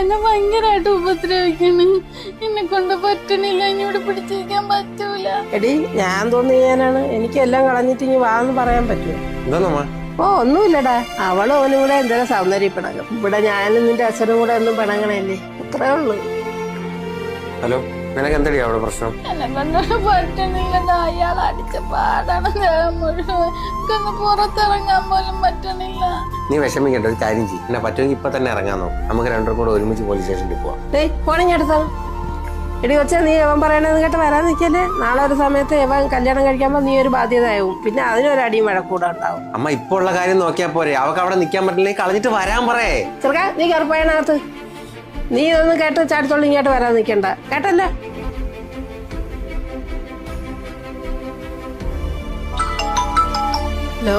എന്നെ ഭയങ്കരമായിട്ട് ഉപദ്രവിക്കണ്. എന്നെ കൊണ്ട് പറ്റണില്ല, ഇനിയോട് പിടിച്ചിരിക്കാൻ പറ്റൂല. എടി ഞാൻ തോന്നിയാനാണ്, എനിക്കെല്ലാം കളഞ്ഞിട്ട് ഇനി വാന്ന് പറയാൻ പറ്റുമോ? എന്താ? ഓ ഒന്നുമില്ലടാ, അവളും അവനും കൂടെ എന്തെങ്കിലും സൗന്ദര്യം പിണങ്ങും. ഇവിടെ ഞാനും നിന്റെ അച്ഛനും കൂടെ ഒന്നും പിണങ്ങണല്ലേ, അത്രേ ഉള്ളു. ഹലോ, നിനക്ക് എന്തടി അവിടെ പ്രശ്നം? എന്നെ കൊണ്ടോട് പറ്റണില്ലടാ, അയാൾ അടിച്ച പാടാണ് ദേഹം മുഴുവൻ. എനിക്കൊന്ന് പുറത്തിറങ്ങാൻ പോലും പറ്റണില്ല. നീ വിഷമിക്കേണ്ട, ഒരു കാര്യം ചെയ്യും. എന്നെ പറ്റുമെങ്കിൽ ഇപ്പൊ തന്നെ ഇറങ്ങാന്നോ, നമുക്ക് രണ്ടും കൂടെ ഒരുമിച്ച് പോലീസ് സ്റ്റേഷനിൽ പോവാം. ഫോണിങ് എടുത്താണ്. എടി കൊച്ചാ, നീ എവൻ പറയണത് കേട്ട് വരാൻ നിൽക്കല്ലേ. നാളെ ഒരു സമയത്ത് എവൻ കല്യാണം കഴിക്കുമ്പോ നീ ഒരു ബാധ്യതയാവും, പിന്നെ അതിനൊരടിയും വഴക്കൂടെ ഉണ്ടാവും. അമ്മ ഇപ്പൊ ഉള്ള കാര്യം നോക്കിയാ പോരെ, അവക്ക് അവിടെ നിൽക്കാൻ പറ്റില്ലെങ്കിൽ കളഞ്ഞിട്ട് വരാൻ പറയേ. ചെറുക്കാ, നീ കറുപ്പയനകത്ത് നീ ഇതൊന്നും കേട്ട് ചാടിത്തോളം ഇങ്ങോട്ട് വരാൻ നിൽക്കണ്ട, കേട്ടല്ലേ? ഹലോ,